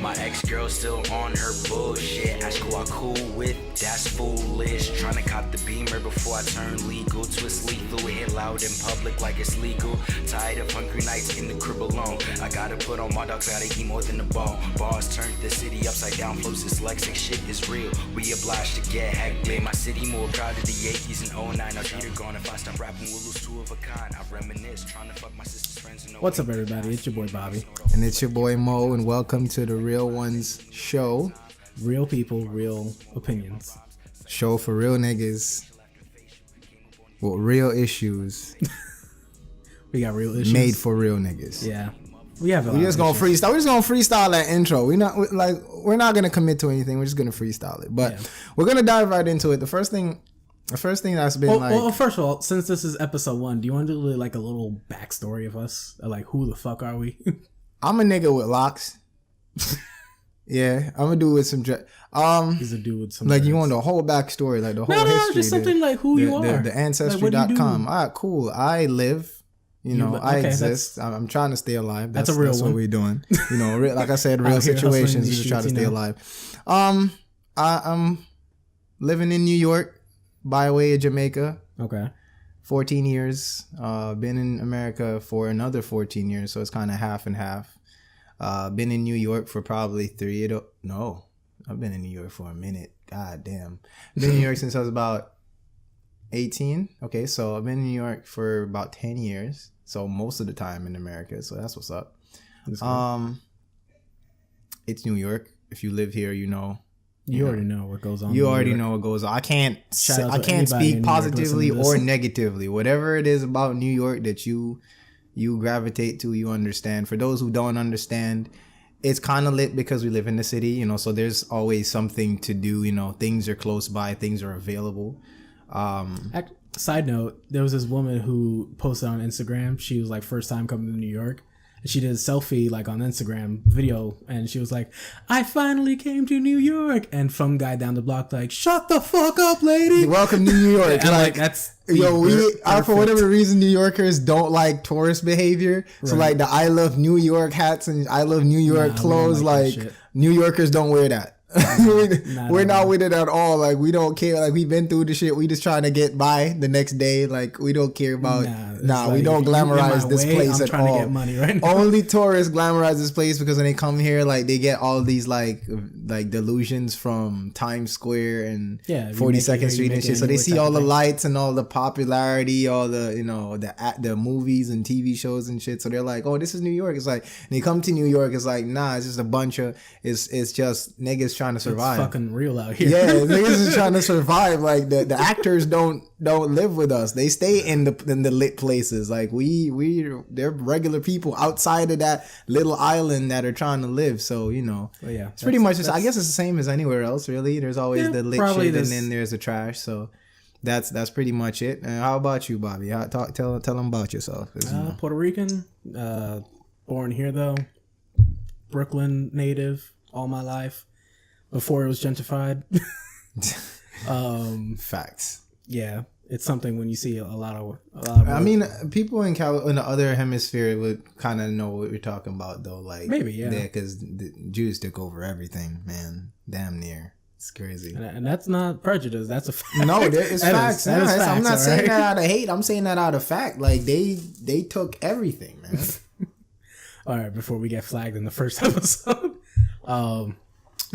My ex-girl still on her bullshit. Ask who I cool with, that's foolish. Tryna cop the Beamer before I turn legal. Twist lethal, hit loud in public like it's legal. Tired of hungry nights in the crib alone. I gotta put on my dogs, gotta eat more than a bone. Bars turned the city upside down, flows dyslexic, shit is real. We obliged to get hectic. My city more proud of the Yankees in 09. I'll be gone if I stop rapping, we'll lose two of a kind. I reminisce, trying to fuck my sister's friends. What's up, everybody? It's your boy Bobby. And it's your boy Mo, and welcome to the Real Ones Show. Real people, real opinions. Show for real niggas with real issues. We got real issues. Made for real niggas. Yeah. We have We just gonna freestyle. We're just gonna freestyle that intro. We're not gonna commit to anything. We're just gonna freestyle it. But we're gonna dive right into it. The first thing that's been well, first of all, since this is episode 1, do you want to do like a little backstory of us? Like, who the fuck are we? I'm a nigga with locks. Yeah, I'm a dude with some He's a dude with some like dreads. You want the whole backstory, like the whole history. No, just something like who you are. The ancestry.com. All right, cool. I live. I exist. I'm trying to stay alive. That's a real one. That's what we're doing. Like I said, real situations. We just try to stay alive. I'm living in New York by way of Jamaica. Okay. 14 years. Been in America for another 14 years, so it's kind of half and half. Been in New York for probably I've been in New York for a minute. God damn. Been in New York since I was about 18. Okay, so I've been in New York for about 10 years. So most of the time in America. So that's what's up. That's cool. It's New York. If you live here, you already know what goes on. You already know what goes on. I can't speak positively or negatively. Whatever it is about New York that you gravitate to, you understand. For those who don't understand, it's kind of lit because we live in the city, so there's always something to do. Things are close by, things are available. Side note, there was this woman who posted on Instagram. She was like first time coming to New York. And she did a selfie like on Instagram video, and she was like, "I finally came to New York." And from guy down the block like, "Shut the fuck up, lady. Welcome to New York." And like that's for whatever reason, New Yorkers don't like tourist behavior. Right. So like the "I love New York" hats and "I love New York" clothes, like New Yorkers don't wear that. We're not with it at all. Like, we don't care. Like, we've been through the shit. We just trying to get by the next day. Like, we don't care about. We don't glamorize this place at all. I'm trying to get money right now. Only tourists glamorize this place because when they come here, like, they get all these like delusions from Times Square and 42nd Street and shit. So they see all the lights and all the popularity, all the the movies and TV shows and shit. So they're like, "Oh, this is New York." It's like, and they come to New York. It's like, nah, it's just a bunch of it's just niggas trying to survive. It's fucking real out here. Yeah, niggas is trying to survive. Like the actors don't live with us. They stay in the lit places. Like they're regular people outside of that little island that are trying to live. So it's pretty much just. I guess it's the same as anywhere else. Really, there's always the lit shit, and then there's the trash. So that's pretty much it. And how about you, Bobby? Tell them about yourself. Puerto Rican, born here though, Brooklyn native all my life. Before it was gentrified. Facts. Yeah, it's something when you see a lot of I mean, people in the other hemisphere would kind of know what we're talking about, though. Like maybe, yeah, because the Jews took over everything, man. Damn near. It's crazy. And that's not prejudice. That's a fact. No, it's facts. I'm not saying that out of hate. I'm saying that out of fact. Like they took everything, man. All right, before we get flagged in the first episode.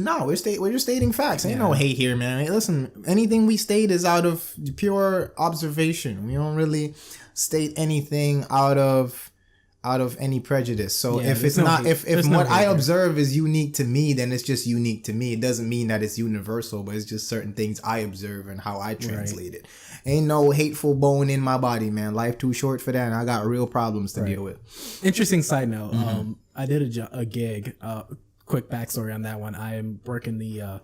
No, we're just stating facts. Ain't no hate here, man. Listen, anything we state is out of pure observation. We don't really state anything out of any prejudice. So if it's not if what I observe is unique to me, then it's just unique to me. It doesn't mean that it's universal, but it's just certain things I observe and how I translate it. Ain't no hateful bone in my body, man. Life too short for that, and I got real problems to deal with. Interesting side note. I did a gig. Quick backstory on that one. I am working the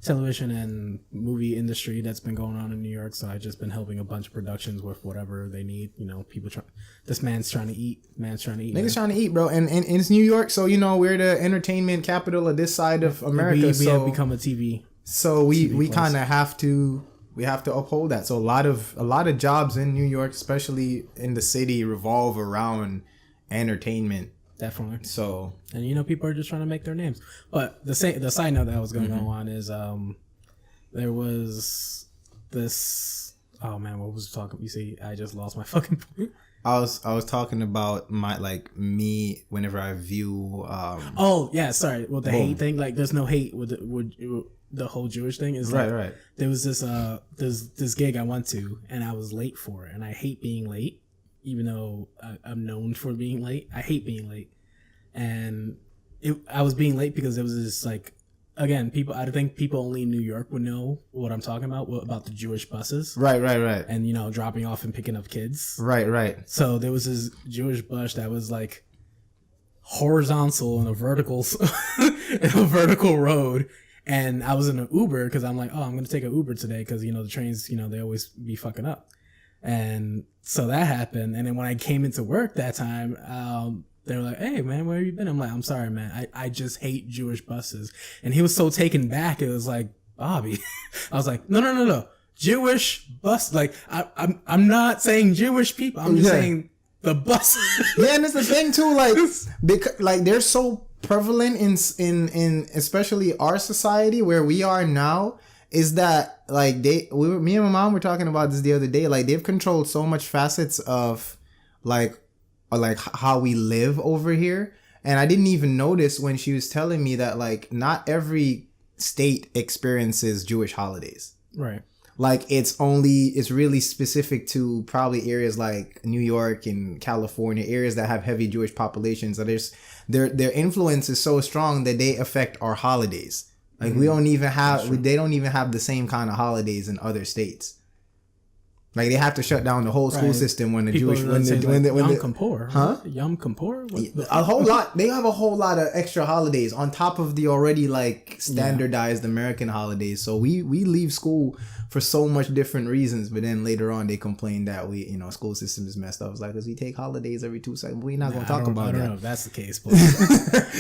television and movie industry that's been going on in New York, so I've just been helping a bunch of productions with whatever they need. People this man's trying to eat. Niggas trying to eat, bro. And it's New York, so we're the entertainment capital of this side of America. We have become a TV. So we kind of have to uphold that. So a lot of jobs in New York, especially in the city, revolve around entertainment Definitely. So, and you know, people are just trying to make their names. But the side note that was going to go on is there was this. Oh man, what was talking? You see, I just lost my fucking point. I was talking about me whenever I view. Oh yeah, sorry. Well, the hate thing, like, there's no hate with the whole Jewish thing. Is right. There was this gig I went to, and I was late for it, and I hate being late, even though I'm known for being late. I hate being late, and I was being late because it was this, like, again, I think people only in New York would know what I'm talking about the Jewish buses. Right. And, you know, dropping off and picking up kids. Right. So there was this Jewish bus that was, like, horizontal in a vertical road. And I was in an Uber because I'm like, oh, I'm going to take an Uber today because, you know, the trains, you know, they always be fucking up. And so that happened. And then when I came into work that time, they were like, hey, man, where have you been? I'm like, I'm sorry, man. I just hate Jewish buses. And he was so taken back. It was like, Bobby. I was like, no. Jewish bus. Like, I'm not saying Jewish people. I'm just saying the bus. Yeah, and it's the thing, too, like, because, like, they're so prevalent in especially our society where we are now, is that, like, me and my mom were talking about this the other day. Like, they've controlled so much facets of, like how we live over here. And I didn't even notice when she was telling me that, like, not every state experiences Jewish holidays. Right. Like, it's really specific to probably areas like New York and California, areas that have heavy Jewish populations. So their influence is so strong that they affect our holidays. Like, we don't even have, they don't even have the same kind of holidays in other states. Like, they have to shut down the whole school system when the People Jewish Yom Kippur, Yom Kippur, a whole lot. They have a whole lot of extra holidays on top of the already, like, standardized American holidays. So we leave school for so much different reasons, but then later on they complain that school system is messed up. It's like, because we take holidays every 2 seconds. We're not gonna talk about that. I don't know if that's the case, but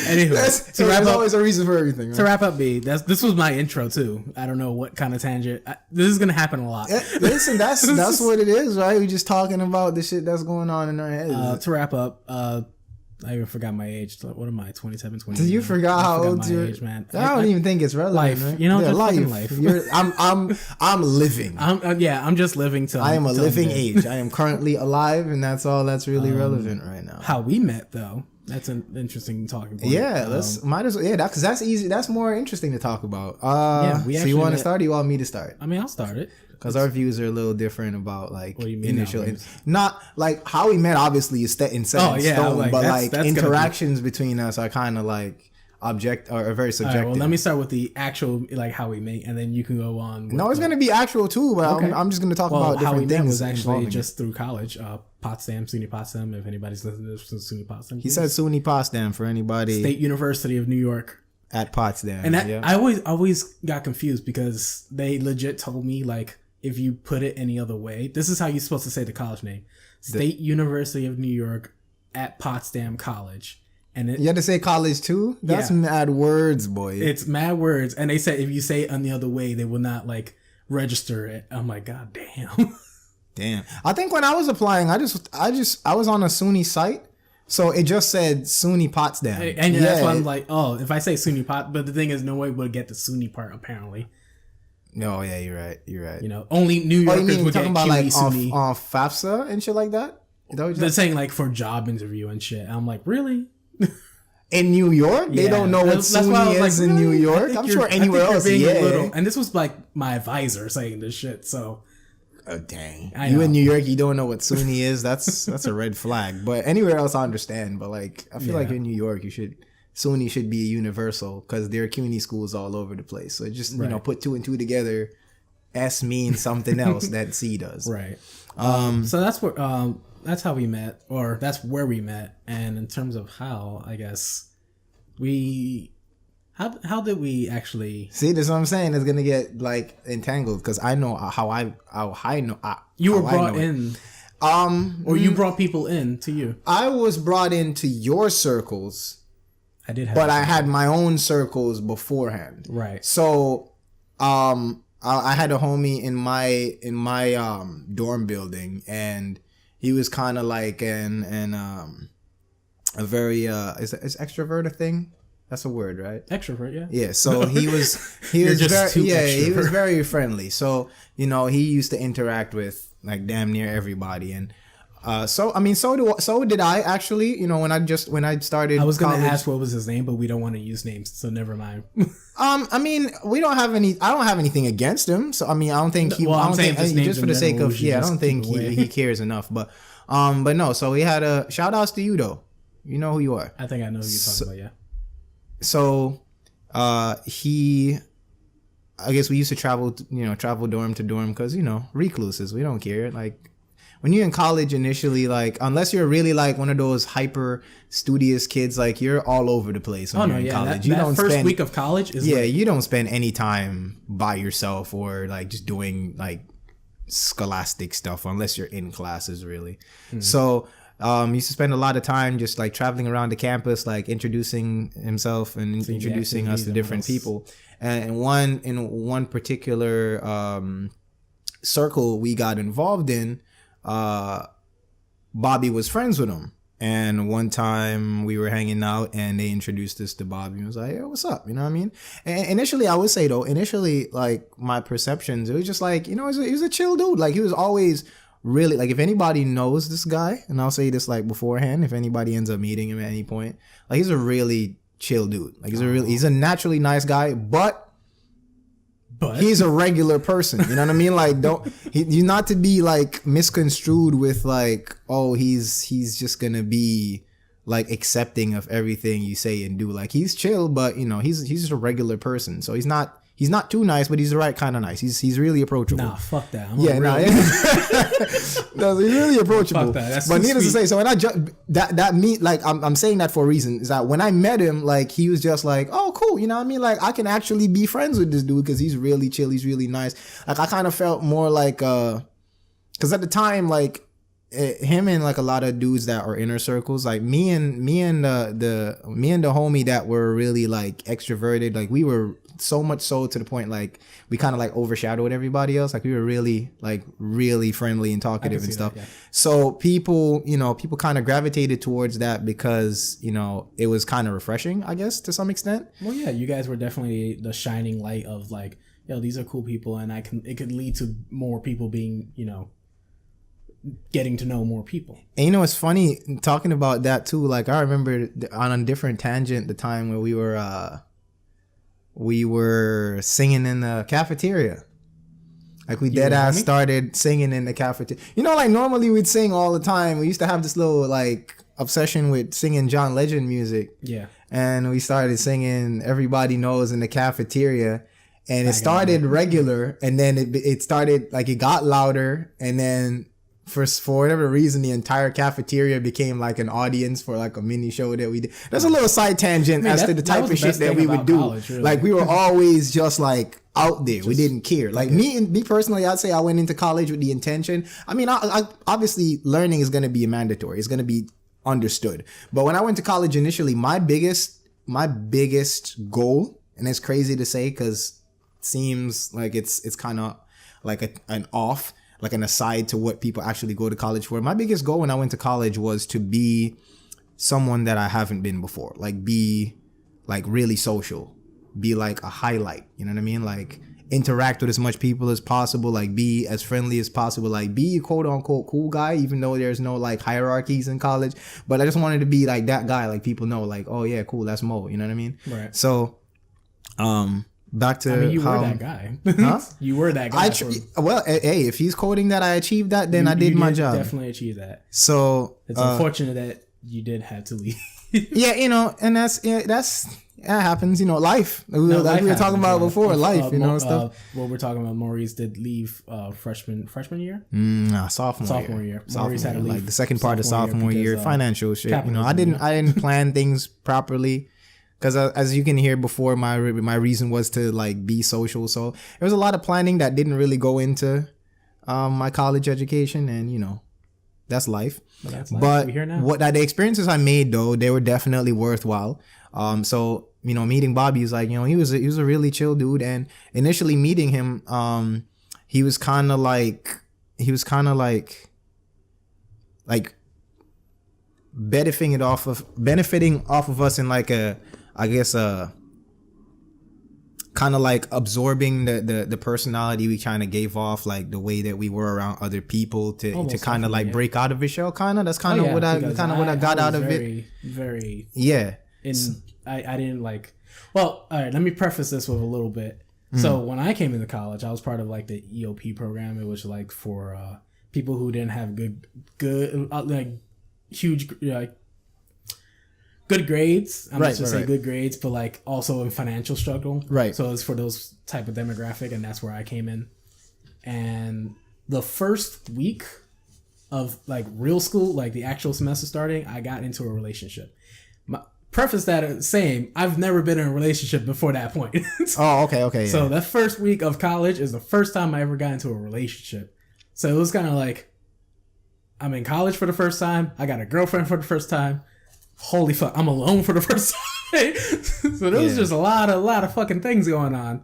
anyway, there's always a reason for everything. Right? To wrap up, B, this was my intro too. I don't know what kind of tangent. This is gonna happen a lot. Listen, that's what it is, right? We're just talking about the shit that's going on in our heads. To wrap up, I even forgot my age. What am I? 27, 28? You forgot how old you are, man. I don't even think it's relevant. Life, right? you know, just life. I'm living. I'm just living till I am a living age. I am currently alive, and that's all that's really relevant right now. How we met, though, that's an interesting talking point. Yeah, because that's easy. That's more interesting to talk about. So you want to start? Or you want me to start? I mean, I'll start it. Because our views are a little different about, like, what do you mean not like how we met. Obviously, is set in stone, but like interactions between us are kind of like very subjective. All right, well, let me start with the actual, like, how we met, and then you can go on. No, it's gonna be actual too, but okay. I'm just gonna talk about different how we things. Met was actually just through college. SUNY Potsdam. If anybody's listening to this, SUNY Potsdam. He said SUNY Potsdam for anybody. State University of New York. At Potsdam, and I always got confused because they legit told me, like, if you put it any other way, this is how you're supposed to say the college name: State University of New York at Potsdam College. And you had to say college too. That's mad words, boy. It's mad words, and they said if you say it any other way, they will not, like, register it. I'm like, God damn. Damn. I think when I was applying, I was on a SUNY site. So it just said SUNY Potsdam. And that's why I'm like, oh, if I say SUNY but the thing is, no one would get the SUNY part, apparently. No, yeah, you're right. You know, only New Yorkers would get about, like, SUNY. on FAFSA and shit like that? They're saying, like, for job interview and shit. I'm like, really? In New York? They don't know what SUNY is in New York? I'm sure anywhere else, and this was, like, my advisor saying this shit, so... Oh, dang. You in New York, you don't know what SUNY is? That's a red flag. But anywhere else, I understand. But, like, I feel like in New York, SUNY should be universal because there are CUNY schools all over the place. So just, put 2 and 2 together. S means something else that C does. Right. So that's how we met, or that's where we met. And in terms of how, I guess, how did we actually see? That's what I'm saying. It's gonna get, like, entangled because I know how I know. You were brought in, or you brought people in to you. I was brought into your circles. I did, but I had my own circles beforehand. Right. So, I had a homie in my dorm building, and he was kind of like a very is extrovert a thing? That's a word, right? Extrovert, yeah. Yeah, so he was he was very friendly. So, you know, he used to interact with like damn near everybody. And so did I actually, you know, when I started I was going to college. ask what was his name, but we don't want to use names, so never mind. I mean, I don't have anything against him. So I mean, I don't think he just for the sake of I don't think he cares enough, but no, so we had a shout outs to you though. You know who you are. I think I know who you're talking about, yeah. So, I guess we used to travel dorm to dorm because, you know, recluses. We don't care. Like, when you're in college initially, like, unless you're really like one of those hyper studious kids, like, you're all over the place when you're in college. That first week of college is you don't spend any time by yourself or like just doing like scholastic stuff unless you're in classes, really. Mm-hmm. So, used to spend a lot of time just like traveling around the campus, like introducing himself and introducing us to different people. And in one particular circle we got involved in, Bobby was friends with him. And one time we were hanging out and they introduced us to Bobby and was like, "Hey, what's up?" You know what I mean? And initially, I would say though, like my perceptions, it was just like, you know, he was a chill dude. Like he was always really, like, if anybody knows this guy, and I'll say this like beforehand, if anybody ends up meeting him at any point, like he's a really chill dude. Like he's a naturally nice guy, but he's a regular person. You know what I mean? Like he's not to be like misconstrued with like, oh, he's just gonna be like accepting of everything you say and do. Like he's chill, but you know, he's just a regular person. So he's not too nice, but he's the right kind of nice. He's really approachable. Nah, fuck that. No, he's really approachable. Fuck that. But needless to say, so when I'm saying that for a reason, is that when I met him, like he was just like, oh, cool, you know what I mean? Like I can actually be friends with this dude because he's really chill, he's really nice. Like I kind of felt more like, because at the time, like him and like a lot of dudes that are inner circles, like me and the homie that were really like extroverted, like we were so much so to the point like we kind of like overshadowed everybody else. Like we were really friendly and talkative and stuff. So people kind of gravitated towards that because, you know, it was kind of refreshing, I guess, to some extent. Well, yeah, you guys were definitely the shining light of like, yo, these are cool people, and it could lead to more people being, you know, getting to know more people. And you know, it's funny talking about that too. Like I remember on a different tangent the time where we were singing in the cafeteria. Like we dead ass started singing in the cafeteria. You know, like normally we'd sing all the time. We used to have this little like obsession with singing John Legend music. Yeah. And we started singing Everybody Knows in the cafeteria. And it started regular, and then it started like it got louder, and then for whatever reason, the entire cafeteria became like an audience for like a mini show that we did. That's a little side tangent as to the type of shit that we would do. College, really. Like we were always just like out there. We didn't care. Like me personally, I'd say I went into college with the intention. I mean, I obviously learning is going to be mandatory. It's going to be understood. But when I went to college initially, my biggest goal, and it's crazy to say because it seems like it's kind of like an aside to what people actually go to college for. My biggest goal when I went to college was to be someone that I haven't been before. Like be like really social, be like a highlight. You know what I mean? Like interact with as much people as possible, like be as friendly as possible, like be a quote unquote cool guy, even though there's no like hierarchies in college. But I just wanted to be like that guy, like people know like, oh yeah, cool, that's Mo. You know what I mean? Right. So, back to you were that guy. Huh? You were that guy. Well, hey, if he's quoting that I achieved that, then I did my job. Definitely achieved that. So it's unfortunate that you did have to leave. Yeah, you know, and that happens. You know, life. Like we were talking about before, life. You know, stuff. What we're talking about, Maurice did leave freshman year. Sophomore year. Maurice had to leave like the second part of sophomore year, financial shit. You know, I didn't plan things properly. Because as you can hear before, my reason was to like be social. So there was a lot of planning that didn't really go into my college education, and you know, that's life. But the experiences I made though, they were definitely worthwhile. So you know, meeting Bobby is like, you know, he was a really chill dude, and initially meeting him, he was kind of like benefiting off of us in like a, I guess, kind of like absorbing the personality we kind of gave off, like the way that we were around other people to kind of like break out of his shell. Kind of that's kind of what I got out of it. Very yeah. I didn't like. Well, all right. Let me preface this with a little bit. So when I came into college, I was part of like the EOP program. It was like for people who didn't have good like huge good grades. I'm just say good grades, but like also in financial struggle. Right. So it's for those type of demographic, and that's where I came in. And the first week of like real school, like the actual semester starting, I got into a relationship. Preface that saying I've never been in a relationship before that point. Oh, okay. So that first week of college is the first time I ever got into a relationship. So it was kind of like, I'm in college for the first time. I got a girlfriend for the first time. Holy fuck, I'm alone for the first time. So there was just a lot of fucking things going on.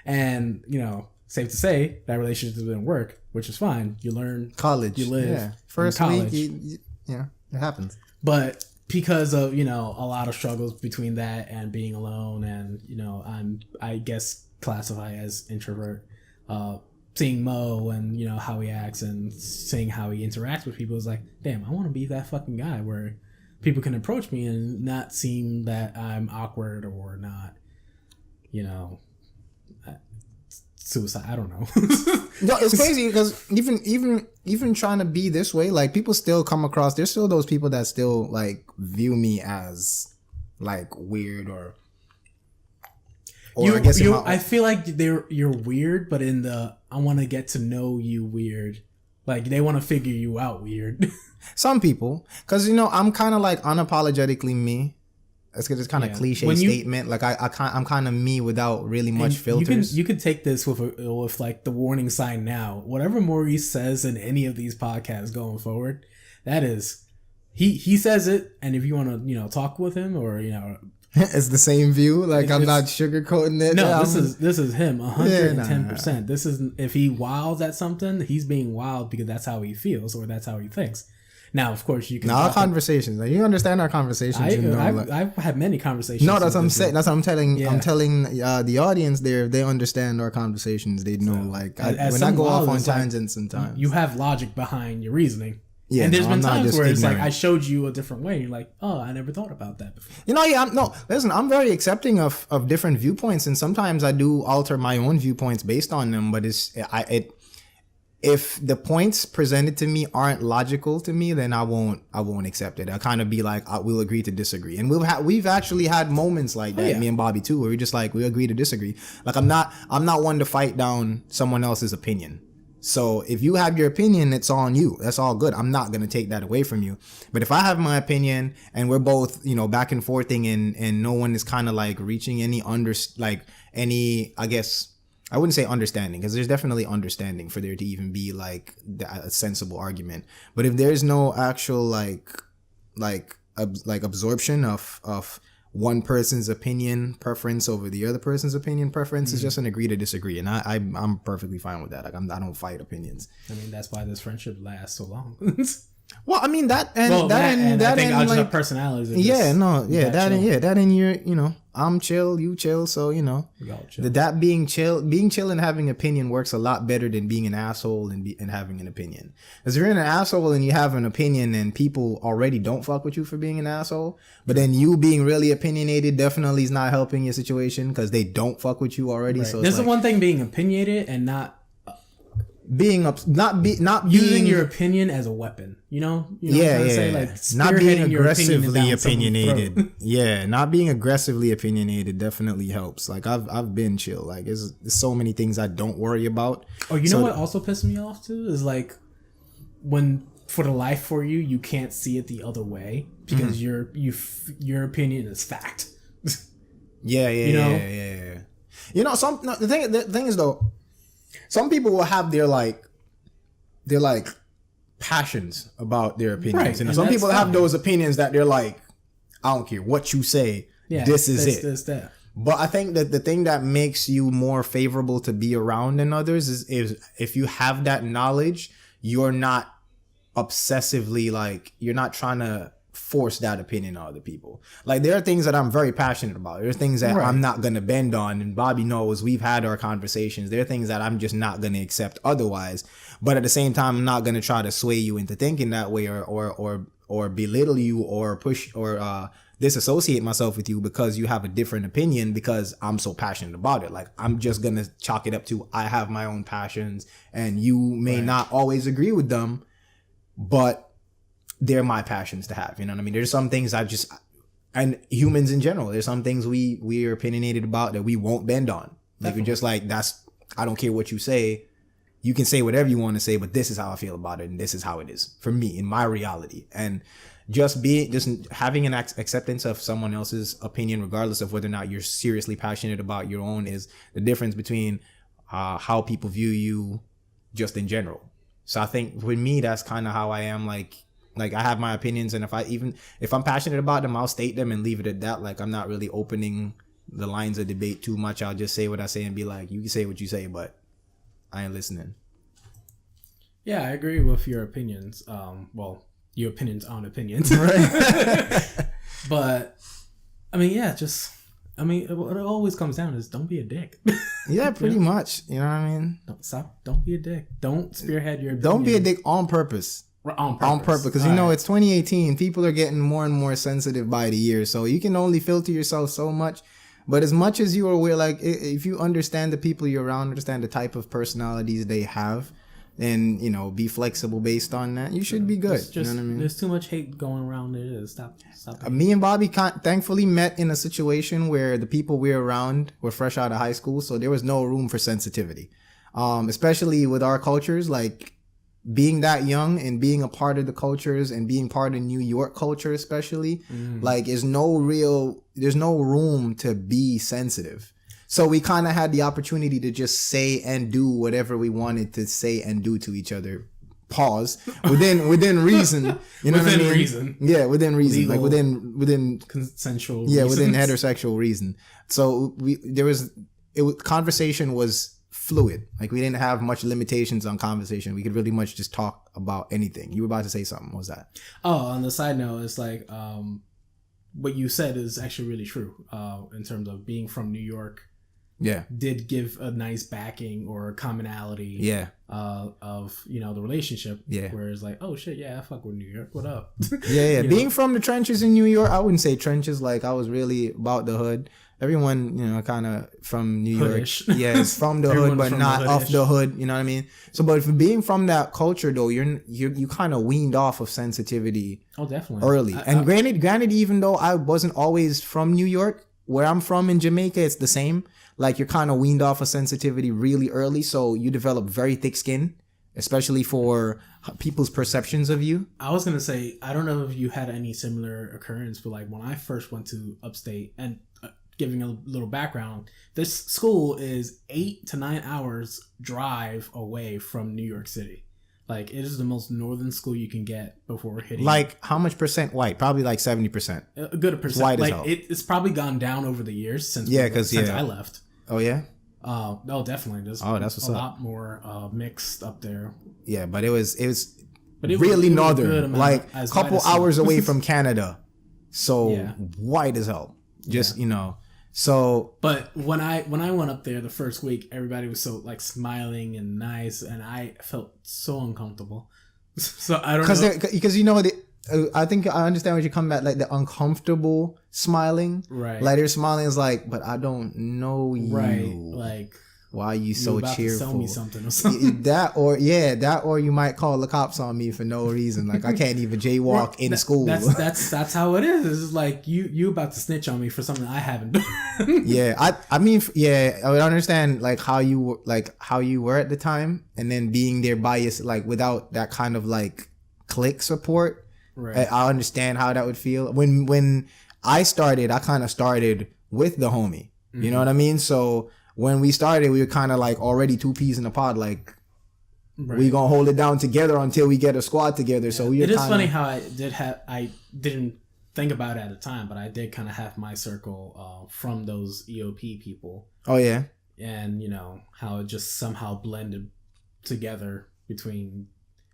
And, you know, safe to say, that relationship didn't work, which is fine. You learn. College. You live. Yeah. First college. week, yeah, it happens. But because of, you know, a lot of struggles between that and being alone, and, you know, I guess classify as introvert, seeing Mo and, you know, how he acts and seeing how he interacts with people is like, damn, I want to be that fucking guy where people can approach me and not seem that I'm awkward or not, you know, suicide. I don't know. No, it's crazy because even trying to be this way, like people still come across. There's still those people that still like view me as like weird or I feel like you're weird, but in the I want to get to know you weird. Like they want to figure you out weird. Some people, because you know I'm kind of like unapologetically me. It's kind of cliche statement. Like I'm kind of me without really much filters. You can take this with like the warning sign now. Whatever Maurice says in any of these podcasts going forward, that is he says it, and if you want to, you know, talk with him or, you know, it's the same view. Like I'm not sugarcoating it. No, this is him 110%. This is, if he wilds at something, he's being wild because that's how he feels or that's how he thinks. Now, of course, you can. Our conversations, like you understand our conversations. I've had many conversations. No, that's what I'm saying. That's what I'm telling. Yeah. I'm telling the audience there. They understand our conversations. They know, like when I go off on tangents, sometimes you have logic behind your reasoning. Yeah, and there's been times where it's like I showed you a different way. And you're like, oh, I never thought about that before. You know, listen, I'm very accepting of different viewpoints, and sometimes I do alter my own viewpoints based on them. But if the points presented to me aren't logical to me, then I won't accept it. I'll kind of be like, we'll agree to disagree. And we've actually had moments like that, me and Bobby too, where we just like, we agree to disagree. Like I'm not one to fight down someone else's opinion. So if you have your opinion, it's on you. That's all good. I'm not going to take that away from you. But if I have my opinion and we're both, you know, back and forthing and no one is kind of like reaching any, I guess, I wouldn't say understanding, because there's definitely understanding for there to even be like a sensible argument. But if there's no actual like absorption of one person's opinion preference over the other person's opinion preference, is just an agree to disagree, and I'm perfectly fine with that. Like I don't fight opinions. I mean, that's why this friendship lasts so long. Well, I mean that I think our like, personalities. That and you're, you know, I'm chill, you chill, so you know that being chill and having opinion works a lot better than being an asshole and having an opinion. Because if you're an asshole and you have an opinion and people already don't fuck with you for being an asshole, but then you being really opinionated definitely is not helping your situation because they don't fuck with you already. Right. So there's one thing being opinionated and not not using your opinion as a weapon, you know what I'm trying to say? Like not being aggressively opinionated. Yeah, not being aggressively opinionated definitely helps. Like I've been chill. Like there's so many things I don't worry about. Oh, you know what also pisses me off too is like when for the life for you can't see it the other way because your opinion is fact. Yeah. You know, the thing is though, some people will have their passions about their opinions. Right. And some people have those opinions that they're like, I don't care what you say. Yeah, this is it. This, that. But I think that the thing that makes you more favorable to be around than others is if you have that knowledge, you're not obsessively like, you're not trying to force that opinion on other people. Like, there are things that I'm very passionate about. There are things that I'm not going to bend on, and Bobby knows, we've had our conversations. There are things that I'm just not going to accept otherwise. But at the same time, I'm not going to try to sway you into thinking that way, or belittle you, or push, or disassociate myself with you because you have a different opinion because I'm so passionate about it. Like, I'm just going to chalk it up to, I have my own passions, and you may not always agree with them, but they're my passions to have. You know what I mean? There's some things and humans in general, there's some things we are opinionated about that we won't bend on. Like, we're just like, I don't care what you say. You can say whatever you want to say, but this is how I feel about it, and this is how it is for me in my reality. And just having an acceptance of someone else's opinion, regardless of whether or not you're seriously passionate about your own, is the difference between how people view you just in general. So I think with me, that's kind of how I am. Like I have my opinions, and if I'm passionate about them, I'll state them and leave it at that. Like, I'm not really opening the lines of debate too much. I'll just say what I say and be like, you can say what you say, but I ain't listening. Yeah, I agree with your opinions. Well, your opinions on opinions. Right. But, I mean, yeah, what it always comes down is don't be a dick. Yeah, pretty much. You know what I mean? Don't be a dick. Don't spearhead your opinion. Don't be a dick on purpose. On purpose. Because, it's 2018. People are getting more and more sensitive by the year. So you can only filter yourself so much. But as much as you are aware, like, if you understand the people you're around, understand the type of personalities they have, and, be flexible based on that, you should be good. You know what I mean? There's too much hate going around. It is. Stop. Me and Bobby thankfully met in a situation where the people we were around were fresh out of high school. So there was no room for sensitivity. Especially with our cultures, like, being that young and being a part of the cultures and being part of New York culture, especially, like, there's no room to be sensitive. So we kind of had the opportunity to just say and do whatever we wanted to say and do to each other. Pause. Within reason. You know what I mean? Reason. Yeah, within reason. Legal, like within consensual. Yeah, reasons. within heterosexual reason. So conversation was fluid. Like, we didn't have much limitations on conversation. We could really much just talk about anything. You were about to say something. What was that? Oh, on the side note, it's like what you said is actually really true. In terms of being from New York, did give a nice backing or commonality. Of the relationship. Where it's like, oh shit, I fuck with New York. What up? Being from the trenches in New York, I wouldn't say trenches. Like, I was really about the hood. Everyone, kind of from New Hoodish. York. Yeah, it's from the hood, but not off the hood. You know what I mean? So, but for being from that culture, though, you kind of weaned off of sensitivity. Oh, definitely. Early. And granted, even though I wasn't always from New York, where I'm from in Jamaica, it's the same. Like, you're kind of weaned off of sensitivity really early. So you develop very thick skin, especially for people's perceptions of you. I was going to say, I don't know if you had any similar occurrence, but like when I first went to upstate, and giving a little background, this school is 8 to 9 hours drive away from New York City. Like, it is the most northern school you can get before hitting. Like, how much percent white? Probably like 70%. A good percent. White like, as hell. It's probably gone down over the years since I left. Oh yeah. No, definitely. There's that's a lot more mixed up there. Yeah, but it was really northern, like a couple hours away from Canada, so white as hell. Just So, but when I went up there the first week, everybody was so like smiling and nice, and I felt so uncomfortable. So I don't know, because I think I understand what you're coming at, like the uncomfortable smiling, right? Like they're smiling is like, but I don't know you, right? Like, why are you so about cheerful? To sell me something or something. That or you might call the cops on me for no reason. Like, I can't even jaywalk in school. That's how it is. It's like you about to snitch on me for something I haven't done. I mean, I would understand like how you were at the time, and then being there by yourself, like without that kind of like clique support. Right. I understand how that would feel. When I started, I kind of started with the homie. Mm-hmm. You know what I mean? So when we started, we were kind of like already two peas in a pod. Like, we gonna hold it down together until we get a squad together. Yeah. So it is funny how I didn't think about it at the time, but I did kind of have my circle from those EOP people. Oh yeah. And how it just somehow blended together between.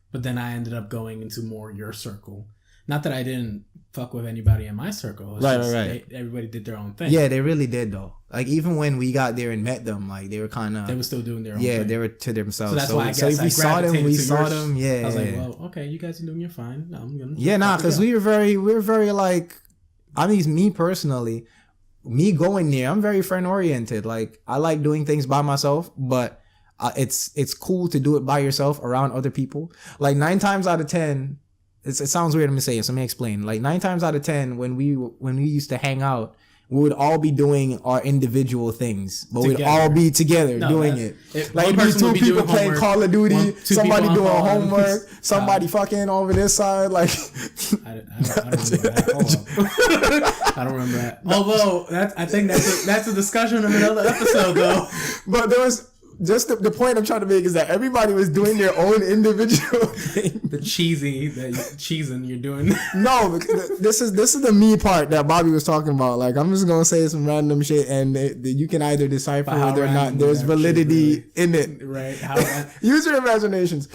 But then I ended up going into more your circle Not that I didn't fuck with anybody in my circle. It's right. Everybody did their own thing. Yeah, they really did though. Like even when we got there and met them, like they were kind of. They were still doing their own thing. Yeah, they were to themselves. So that's why I guess if we saw them, we saw them. Yeah. I was like, well, okay, you guys are doing your fine. No, I'm gonna. Yeah, because we were very like. I mean, me personally, me going there, I'm very friend oriented. Like I like doing things by myself, but it's cool to do it by yourself around other people. Like 9 times out of 10. It sounds weird I'm saying, so let me explain. Like 9 times out of 10, when we used to hang out, we would all be doing our individual things, but we'd all be together doing it. Like it'd be 2 people playing Call of Duty, somebody doing homework, somebody fucking over this side. Like I don't remember that. Although I think that's a discussion of another episode though. But there was. Just the point I'm trying to make is that everybody was doing their own individual thing. The cheesing you're doing. No, this is the me part that Bobby was talking about. Like I'm just gonna say some random shit, and you can either decipher whether or not there's validity in it. Right. Use your imaginations.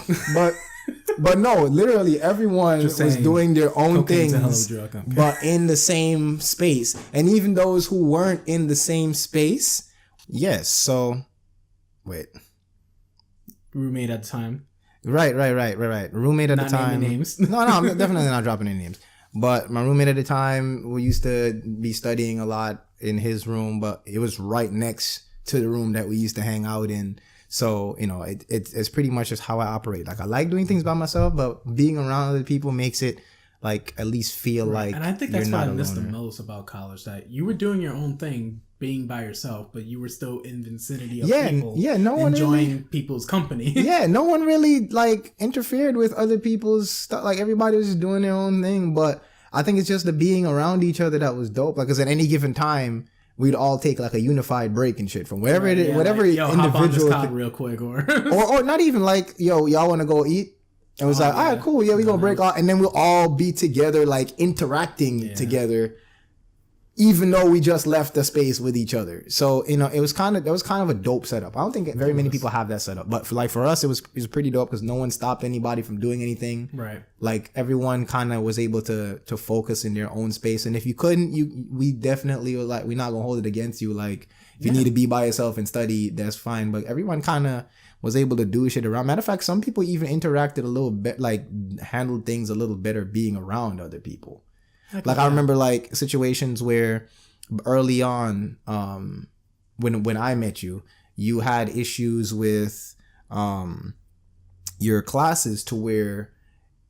But no, literally everyone was doing their own things, but in the same space. And even those who weren't in the same space, yes. So. Wait. Roommate at the time. Right. Roommate at the time. Not naming names. No, I'm definitely not dropping any names. But my roommate at the time, we used to be studying a lot in his room, but it was right next to the room that we used to hang out in. So, it's pretty much just how I operate. Like I like doing things by myself, but being around other people makes it like at least feel like. And I think that's what I missed the most about college, that you were doing your own thing, being by yourself, but you were still in the vicinity of people. Yeah, no one enjoying really, people's company. Yeah, no one really like interfered with other people's stuff. Like everybody was just doing their own thing. But I think it's just the being around each other that was dope. Like, cause at any given time, we'd all take like a unified break and shit from wherever it is, whatever like, individual. Hop on this real quick, or not even like, yo, y'all want to go eat? And it was all right, cool, yeah, we gonna break off, and then we'll all be together, like interacting together. Even though we just left the space with each other. So, that was kind of a dope setup. I don't think very many people have that setup. But for us, it was pretty dope because no one stopped anybody from doing anything. Right. Like everyone kind of was able to focus in their own space. And if you couldn't, we definitely were like, we're not going to hold it against you. Like if you need to be by yourself and study, that's fine. But everyone kind of was able to do shit around. Matter of fact, some people even interacted a little bit, like handled things a little better being around other people. Like I remember like situations where early on, when I met you, you had issues with your classes to where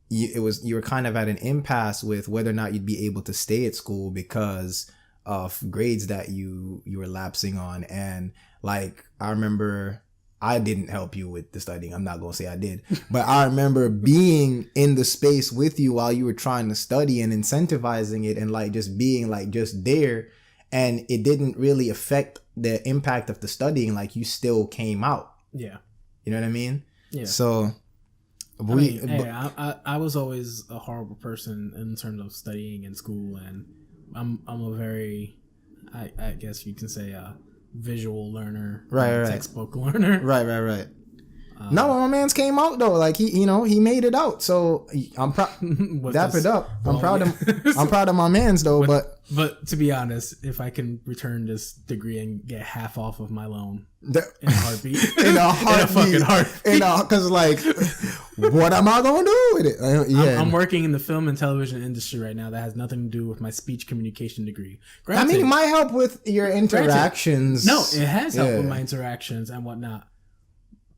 you were kind of at an impasse with whether or not you'd be able to stay at school because of grades that you were lapsing on. And like I remember, I didn't help you with the studying. I'm not going to say I did. But I remember being in the space with you while you were trying to study and incentivizing it and like just being like just there. And it didn't really affect the impact of the studying. Like you still came out. Yeah. You know what I mean? Yeah. So I was always a horrible person in terms of studying in school. And I'm a very, I guess you can say, visual learner, right. Textbook learner, right. No, my man's came out though. Like he made it out. So I'm proud. Dap it up. I'm proud of my man's though. But to be honest, if I can return this degree and get half off of my loan in a heartbeat, in a fucking heartbeat, because like, what am I gonna do with it? I'm working in the film and television industry right now. That has nothing to do with my speech communication degree. Granted, I mean, it might help with your interactions. No, it has helped with my interactions and whatnot.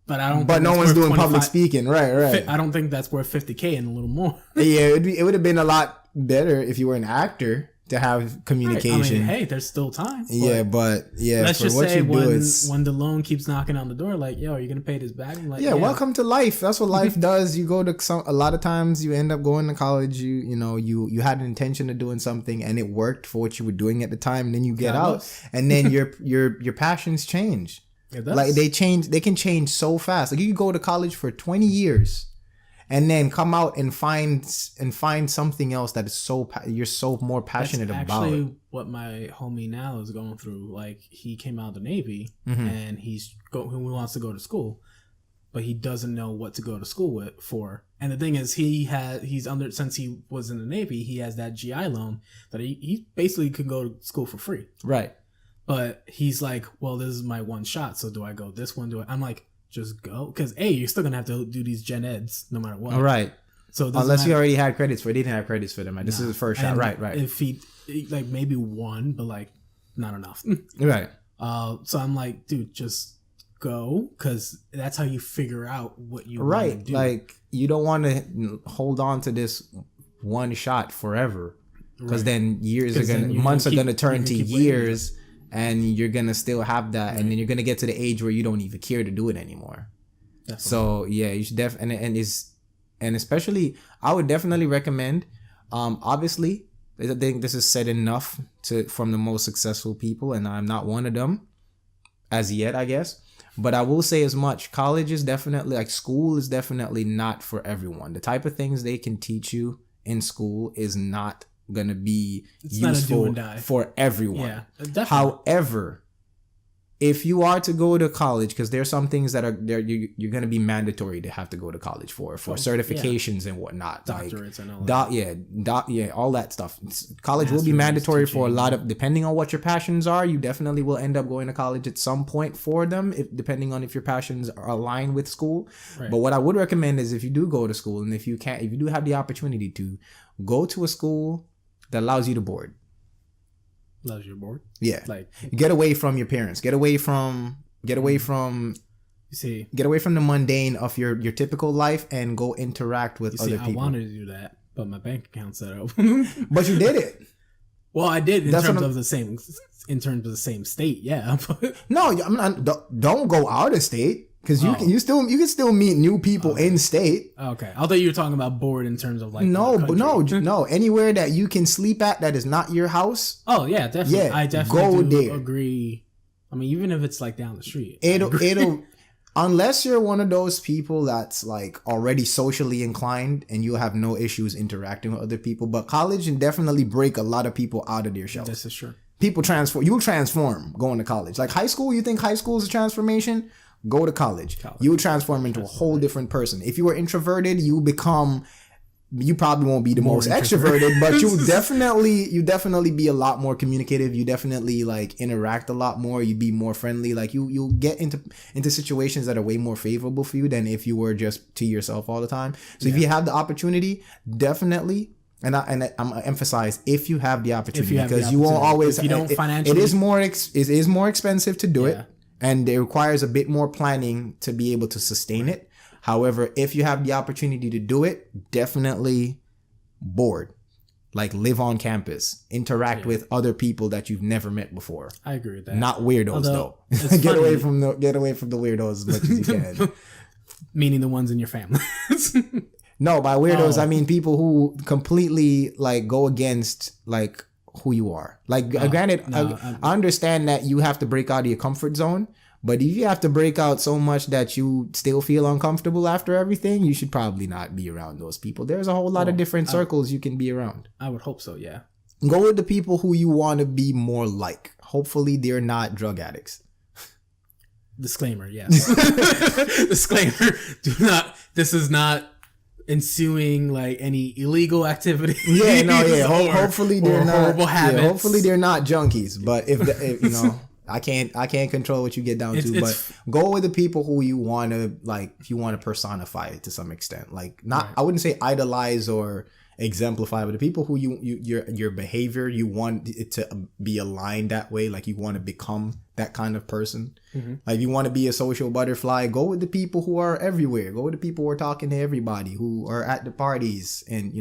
But I don't. But no one's doing public speaking, right? I don't think that's worth $50,000 and a little more. Yeah, it would have been a lot better if you were an actor to have communication. Right. I mean, hey, there's still time. But let's just say when the loan keeps knocking on the door, like, yo, are you gonna pay this back? I'm like, yeah, welcome to life. That's what life does. You go to a lot of times you end up going to college. You had an intention of doing something and it worked for what you were doing at the time. And then you get out, and then your passions change. Like they can change so fast. Like you can go to college for 20 years and then come out and find something else that is you're so more passionate about. That's actually what my homie now is going through. Like he came out of the Navy and he wants to go to school, but he doesn't know what to go to school for. And the thing is, he's under, since he was in the Navy, he has that GI loan that he basically could go to school for free. Right. But he's like, well, this is my one shot. So do I go this one? I'm like, just go. Because you're still going to have to do these gen eds no matter what. Right. So unless you already had credits for it, he didn't have credits for them. Like, this is his first shot. Right. If he, like, maybe one, but like not enough. Right. So I'm like, dude, just go, because that's how you figure out what you want to do. Like, you don't want to hold on to this one shot forever, because then months are gonna turn to years, waiting. And you're gonna still have that, and then you're gonna get to the age where you don't even care to do it anymore. Definitely. So yeah, you should and especially I would definitely recommend. Obviously, I think this is said enough from the most successful people, and I'm not one of them as yet, I guess. But I will say as much. College is definitely, like, school is definitely not for everyone. The type of things they can teach you in school is not going to be useful for everyone. Yeah, definitely. However, if you are to go to college, because there's some things that you're going to be mandatory to have to go to college for certifications and whatnot, doctorates and all that. All that stuff. College will be mandatory for a lot of, depending on what your passions are. You definitely will end up going to college at some point for them, depending on if your passions are aligned with school. Right. But what I would recommend is, if you do go to school, and if you do have the opportunity to go to a school that allows you to board. Loves your board. Yeah. Like, get away from your parents. Get away from the mundane of your typical life, and go interact with other people. I wanted to do that, but my bank account set up. But you did it. Well, I did in terms of the same state. Yeah. No, I'm not. Don't go out of state. Because you can still meet new people in state. Okay, I thought you were talking about board in terms of like no. Anywhere that you can sleep at that is not your house. Oh yeah, definitely. Yeah, I definitely go there. Agree. I mean, even if it's like down the street, it'll unless you're one of those people that's like already socially inclined and you have no issues interacting with other people. But college can definitely break a lot of people out of their shells. This is true. People transform. You'll transform going to college. Like high school, you think high school is a transformation? Go to college. You will transform into a whole different person. If you are introverted, you probably won't be the most extroverted, but you definitely be a lot more communicative. You definitely like interact a lot more. You be more friendly. Like you'll get into situations that are way more favorable for you than if you were just to yourself all the time. So if you have the opportunity, definitely. And I'm gonna emphasize, if you have the opportunity, because you won't always. If you don't financially, it is more expensive to do it. And it requires a bit more planning to be able to sustain it. However, if you have the opportunity to do it, definitely board. Like, live on campus. Interact with other people that you've never met before. I agree with that. Not weirdos, though. Get away from the weirdos as much as you can. Meaning the ones in your family. No, by weirdos, I mean people who completely like go against like who you are. Like, granted, I understand that you have to break out of your comfort zone, but if you have to break out so much that you still feel uncomfortable after everything, you should probably not be around those people. There's a whole lot of different circles you can be around. I would hope so, yeah. Go with the people who you want to be more like. Hopefully they're not drug addicts. Disclaimer, yes. Disclaimer, this is not ensuing like any illegal activity. Hopefully they're not horrible habits. Yeah, hopefully they're not junkies. But if you know, I can't control what you get down to. But go with the people who you want to like. If you want to personify it to some extent, like not. Right. I wouldn't say idolize or exemplify, but the people who your behavior, you want it to be aligned that way. Like you want to become that kind of person. Mm-hmm. Like if you want to be a social butterfly, go with the people who are everywhere. Go with the people who are talking to everybody, who are at the parties, and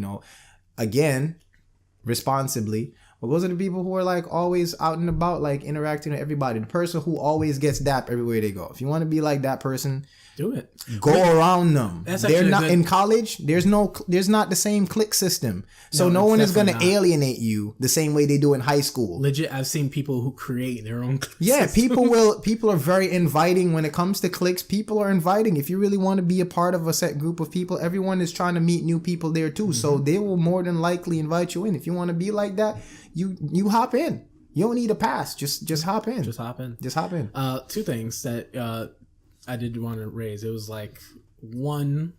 again, responsibly. But those are the people who are like always out and about, like interacting with everybody. The person who always gets dapped everywhere they go. If you want to be like that person, do it. Go around them. They're not in college. There's not the same clique system, so no one is going to alienate you the same way they do in high school. Legit, I've seen people who create their own clique system. People are very inviting when it comes to cliques. People are inviting. If you really want to be a part of a set group of people, everyone is trying to meet new people there too. Mm-hmm. So they will more than likely invite you in. If you want to be like that, you hop in. You don't need a pass. Just hop in. Just hop in. Two things that I did want to raise. It was like one,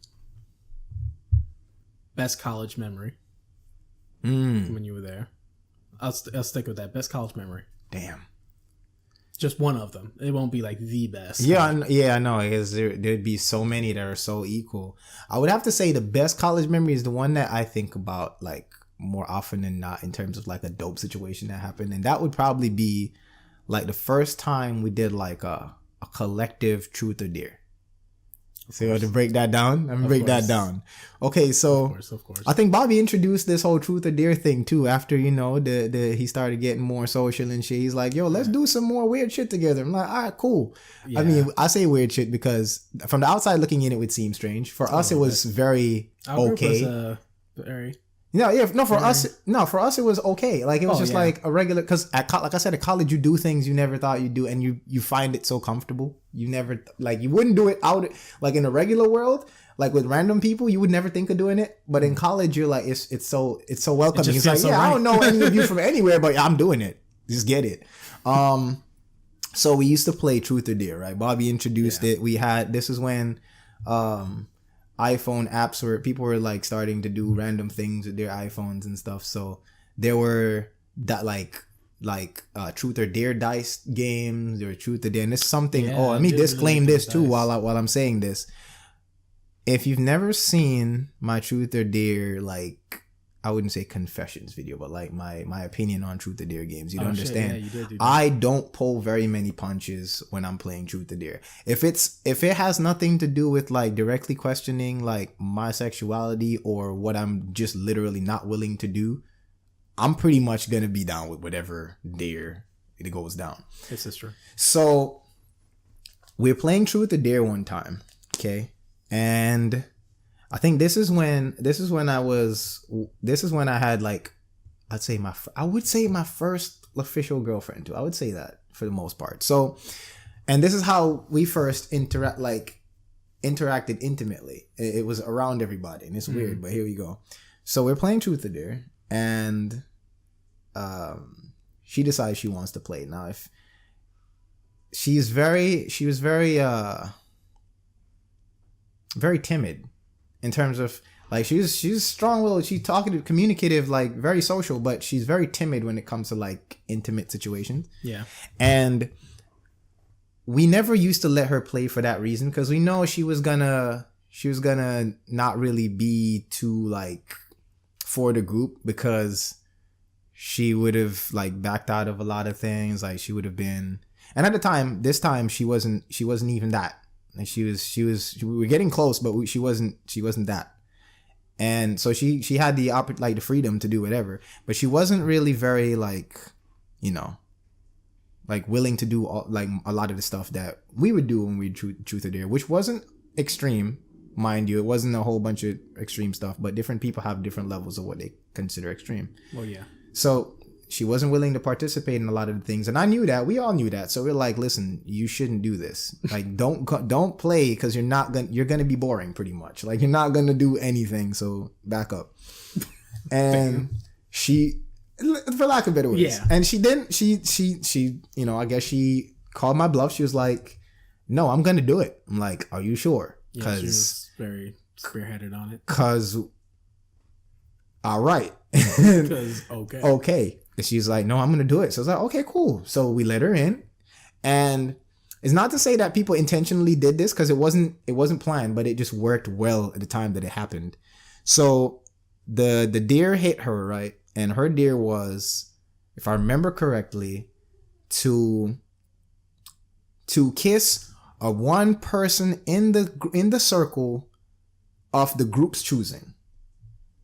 best college memory when you were there. I'll stick with that. Best college memory. Damn. Just one of them. It won't be like the best. Yeah, I know. Because there'd be so many that are so equal. I would have to say the best college memory is the one that I think about like more often than not in terms of like a dope situation that happened. And that would probably be like the first time we did like a collective truth or dare. So to break that down, let me break that down. Okay, so of course. I think Bobby introduced this whole truth or dare thing too. After he started getting more social and shit. He's like, "Yo, let's do some more weird shit together." I'm like, "All right, cool." Yeah. I mean, I say weird shit because from the outside looking in, it would seem strange. For us, it was very okay. Very. For us it was okay. Like it was like a regular, because like I said, at college you do things you never thought you'd do, and you find it so comfortable. You never like you wouldn't do it out like in a regular world, like with random people. You would never think of doing it, but in college you're like it's so welcoming. It's like so right. I don't know any of you from anywhere, but I'm doing it. Just get it. So we used to play truth or dare, right? Bobby introduced it. This is when iPhone apps where people were like starting to do random things with their iPhones and stuff. So there were that like truth or dare dice games or truth or dare. And this is something. Let me disclaim this too while I'm saying this. If you've never seen my truth or dare, like I wouldn't say confessions video, but like my opinion on truth or dare games, you don't understand. Yeah, you did. I don't pull very many punches when I'm playing truth or dare. If it has nothing to do with like directly questioning like my sexuality or what I'm just literally not willing to do, I'm pretty much gonna be down with whatever dare it goes down. This is true. So we're playing truth or dare one time, okay, and I think this is when I had like, I would say my first official girlfriend too. I would say that for the most part. So, and this is how we first interacted intimately. It was around everybody, and it's weird, but here we go. So we're playing truth or dare, and she decides she wants to play. Now, if she was very timid. In terms of like she's strong-willed, she's talkative, communicative, like very social, but she's very timid when it comes to like intimate situations. Yeah. And we never used to let her play for that reason, because we know she was gonna not really be too like for the group, because she would have like backed out of a lot of things. Like she would have been, and at the time, this time she wasn't even that. And we were getting close, but she wasn't that. And so she had the the freedom to do whatever, but she wasn't really very like, like willing to do like a lot of the stuff that we would do when we truth or dare, which wasn't extreme, mind you. It wasn't a whole bunch of extreme stuff, but different people have different levels of what they consider extreme. Well, yeah. So she wasn't willing to participate in a lot of the things, and I knew that. We all knew that. So we're like, listen, you shouldn't do this. Like, don't play, because you're gonna be boring pretty much. Like, you're not gonna do anything. So back up. And she, for lack of better words, yeah. And she didn't. She I guess she called my bluff. She was like, "No, I'm gonna do it." I'm like, "Are you sure?" Because she was very spearheaded on it. Because, all right. Because okay. And she's like, "No, I'm gonna do it." So I was like, "Okay, cool." So we let her in, and it's not to say that people intentionally did this, because it wasn't planned, but it just worked well at the time that it happened. So the dare hit her, right, and her dare was, if I remember correctly, to kiss a one person in the circle of the group's choosing.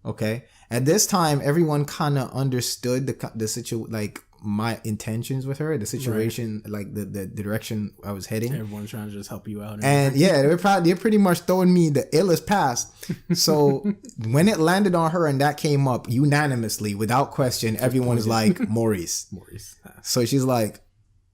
Okay. At this time, everyone kind of understood the situation, like my intentions with her, the situation, right. Like the direction I was heading. Everyone's trying to just help you out. And yeah, they're pretty much throwing me the illest pass. So when it landed on her and that came up unanimously, without question, everyone is like, Maurice. So she's like,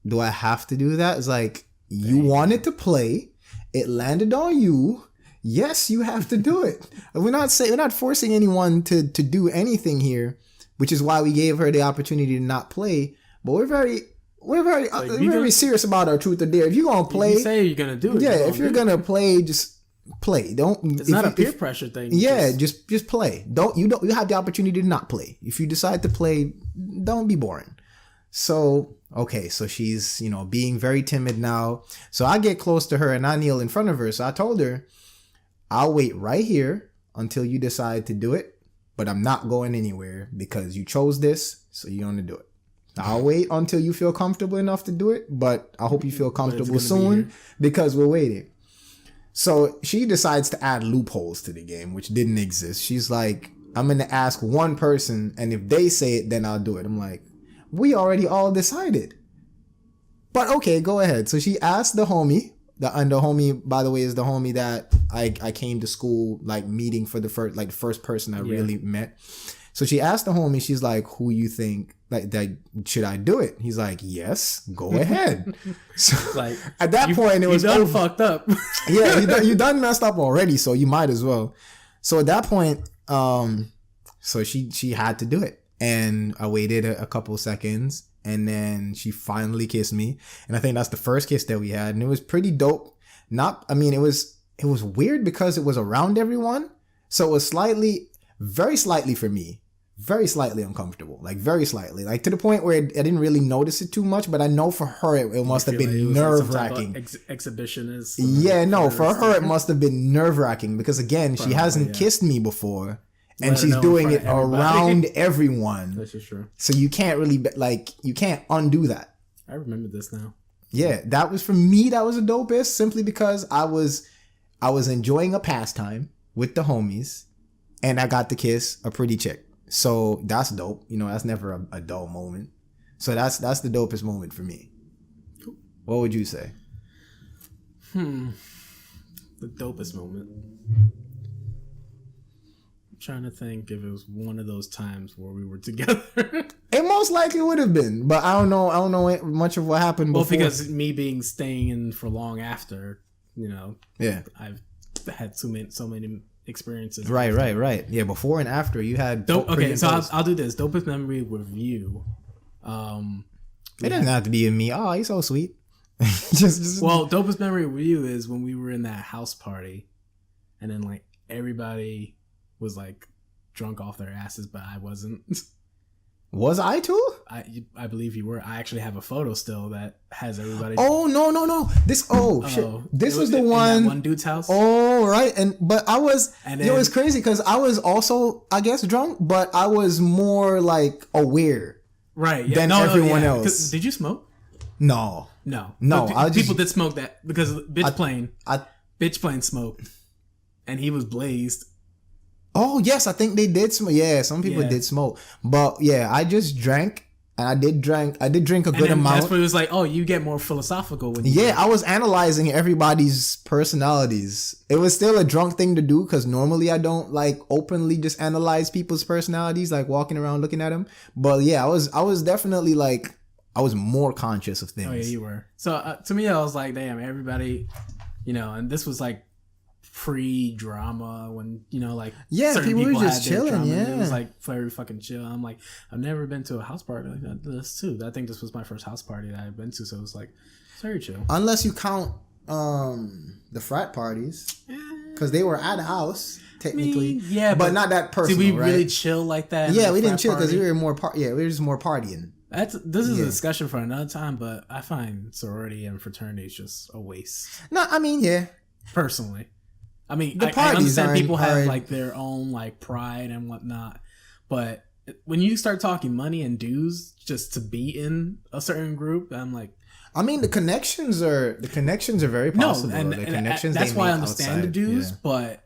"Do I have to do that?" It's like, you wanted to play. It landed on you. Yes, you have to do it. We're not forcing anyone to do anything here, which is why we gave her the opportunity to not play. But we're very serious about our truth or dare. If you're gonna play, you say you're gonna do it. Yeah, if you're gonna play, just play. Don't. It's not a peer pressure thing. Yeah, just play. You have the opportunity to not play. If you decide to play, don't be boring. So okay, so she's being very timid now. So I get close to her and I kneel in front of her. So I told her, I'll wait right here until you decide to do it, but I'm not going anywhere because you chose this, so you're going to do it. I'll wait until you feel comfortable enough to do it, but I hope you feel comfortable soon because we're waiting. So she decides to add loopholes to the game, which didn't exist. She's like, I'm going to ask one person, and if they say it, then I'll do it. I'm like, we already all decided. But okay, go ahead. So she asked the homie. And the homie, by the way, is the homie that I came to school like meeting for the first person I really met. So she asked the homie, she's like, who you think that should I do it? He's like, yes, go ahead. So like at that point it was done fucked up. Yeah, you done messed up already, so you might as well. So at that point, so she had to do it. And I waited a couple seconds. And then she finally kissed me. And I think that's the first kiss that we had. And it was pretty dope. It was weird because it was around everyone. So it was very slightly for me, very slightly uncomfortable. Like very slightly. Like to the point where I didn't really notice it too much. But I know for her, it must have been nerve-wracking. Exhibitionist. Yeah, no, for her, it must have been nerve-wracking. Because again, she hasn't kissed me before. And she's doing it around everyone. This is true. So you can't really, you can't undo that. I remember this now. Yeah, that was for me, that was a dopest simply because I was enjoying a pastime with the homies and I got to kiss a pretty chick. So that's dope. That's never a dull moment. So that's the dopest moment for me. Cool. What would you say? The dopest moment. Trying to think if it was one of those times where we were together. It most likely would have been, but I don't know much of what happened before. Well, because me staying in for long after, yeah, I've had so many experiences. Right. Yeah, before and after you had. Okay, so I'll do this dopest memory with you. It doesn't have to be in me. Oh, you're so sweet. Well, dopest memory with you is when we were in that house party, and then like everybody was like drunk off their asses, but I wasn't. Was I too? I believe you were. I actually have a photo still that has everybody. Oh no! This shit. This was the one. In that one dude's house. Oh right, but I was. And then, it's crazy because I was also, I guess, drunk, but I was more like aware, right? Than everyone else. Did you smoke? No. People did smoke that because bitch plane smoked, and he was blazed. Oh, yes, I think they did smoke. Yeah, some people did smoke. But yeah, I just drank. And I did drink a good amount. That's where it was like, oh, you get more philosophical when you drink. I was analyzing everybody's personalities. It was still a drunk thing to do because normally I don't like openly just analyze people's personalities, like walking around looking at them. But yeah, I was definitely like, I was more conscious of things. Oh, yeah, you were. So to me, I was like, damn, everybody, and this was like pre-drama when certain people were just chilling. It was like very fucking chill. I'm like, I've never been to a house party like that. This too. I think this was my first house party that I've been to, so it was like it's very chill. Unless you count the frat parties, because they were at a house technically. But not that personal. Did we really chill like that? Yeah, we didn't chill because we were more we were just more partying. This is a discussion for another time, but I find sorority and fraternity just a waste. No, I mean, yeah. Personally. I mean, I understand people have like their own like pride and whatnot, but when you start talking money and dues just to be in a certain group, I'm like, I mean, the connections are very possible. No, and that's why I understand the dues, but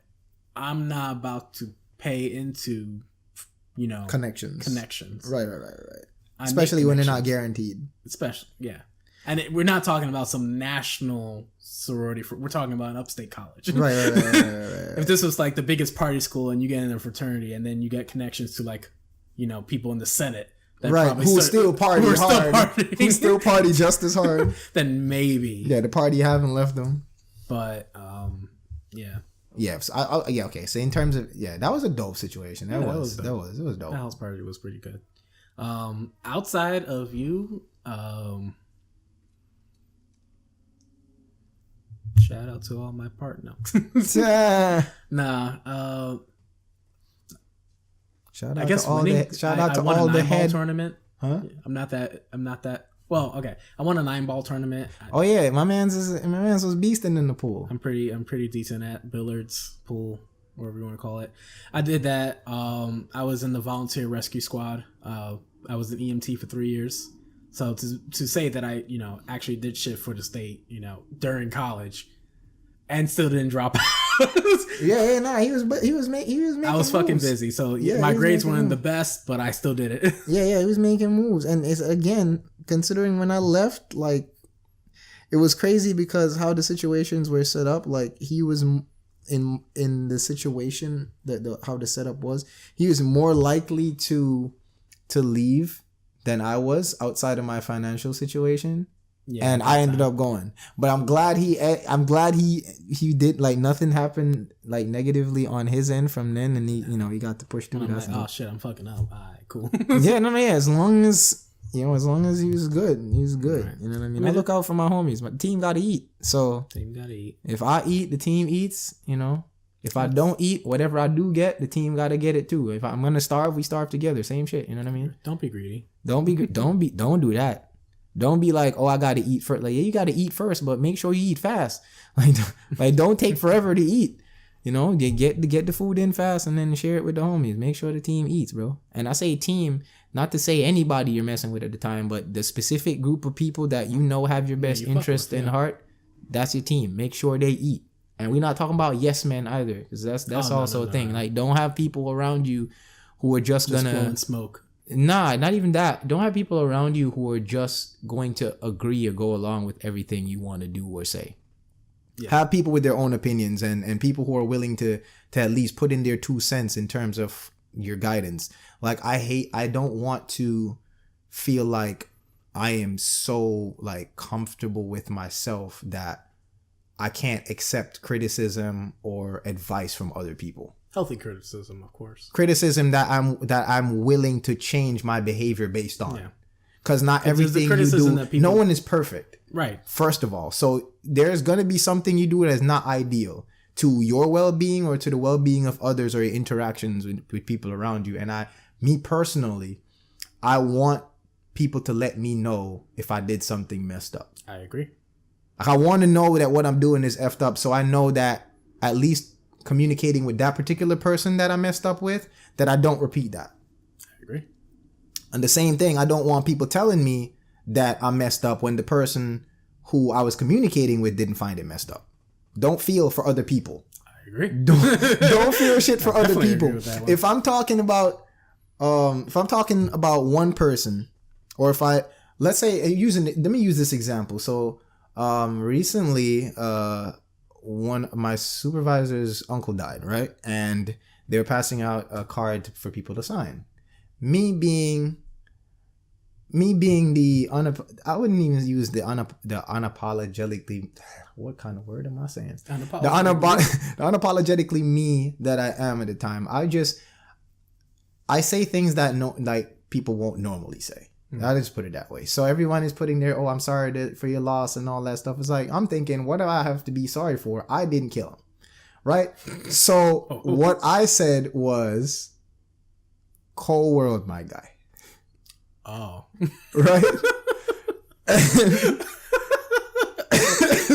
I'm not about to pay into, connections. Right. Especially when they're not guaranteed. And we're not talking about some national sorority. We're talking about an upstate college. Right. If this was like the biggest party school and you get in a fraternity and then you get connections to like, people in the Senate. Who still party just as hard. Then maybe. Yeah, the party haven't left them. But, yeah. Yeah, so okay. So in terms of, that was a dope situation. It was dope. That house party was pretty good. Outside of Shout out to all my partner. Shout I guess to all winning. the shout out to won all a the 9-ball head tournament. huh? I'm not that. Well, okay. I won a 9-ball tournament. Oh yeah, my man's was beasting in the pool. I'm pretty decent at billiards, pool, whatever you want to call it. I did that. I was in the volunteer rescue squad. I was an EMT for 3 years. So to say that I, actually did shit for the state, during college, and still didn't drop out. He was making. I was fucking moves. busy, so my grades weren't the best, but I still did it. He was making moves, and it's again considering when I left, like it was crazy because how the situations were set up. Like he was in the situation that how the setup was, he was more likely to leave than I was outside of my financial situation. Yeah, and I ended up going, but I'm glad he did, like nothing happened like negatively on his end from then, and he got to push through. Like, oh shit, I'm fucking up. All right, cool. As long as he was good, Right. You know what I mean? I look out for my homies. My team got to eat, so if I eat, the team eats. If I don't eat, whatever I do get, the team got to get it too. If I'm gonna starve, we starve together. Same shit. You know what I mean? Don't be greedy. Don't do that. Don't be like, oh, I got to eat first. Like, yeah, you got to eat first, but make sure you eat fast. Like don't take forever to eat. Get the food in fast and then share it with the homies. Make sure the team eats, bro. And I say team, not to say anybody you're messing with at the time, but the specific group of people that have your best interest in heart, that's your team. Make sure they eat. And we're not talking about yes men either, because that's also a thing. No. Like, don't have people around you who are just gonna blow and smoke. Nah, not even that. Don't have people around you who are just going to agree or go along with everything you want to do or say. Yeah. Have people with their own opinions and people who are willing to at least put in their 2 cents in terms of your guidance. Like, I don't want to feel like I am so like comfortable with myself that I can't accept criticism or advice from other people. Healthy criticism, of course. Criticism that I'm willing to change my behavior based on. Yeah. Because not everything you do, no one is perfect. Right. First of all. So there's going to be something you do that's not ideal to your well-being or to the well-being of others or your interactions with people around you. And me personally, I want people to let me know if I did something messed up. I agree. I want to know that what I'm doing is effed up, so I know that at least communicating with that particular person that I messed up with, that I don't repeat that. I agree. And the same thing, I don't want people telling me that I messed up when the person who I was communicating with didn't find it messed up. Don't feel for other people. I agree. Don't feel shit for other people. If I'm talking about one person, or let's say let me use this example. So recently, my supervisor's uncle died, right? And they were passing out a card for people to sign. Me being the I wouldn't even use the unapologetically. What kind of word am I saying? The unapologetically me that I am at the time. I say things that people won't normally say. I'll just put it that way. So everyone is putting their, I'm sorry for your loss and all that stuff. It's like, I'm thinking, what do I have to be sorry for? I didn't kill him. Right? So what I said was, cold world, my guy. Oh. Right?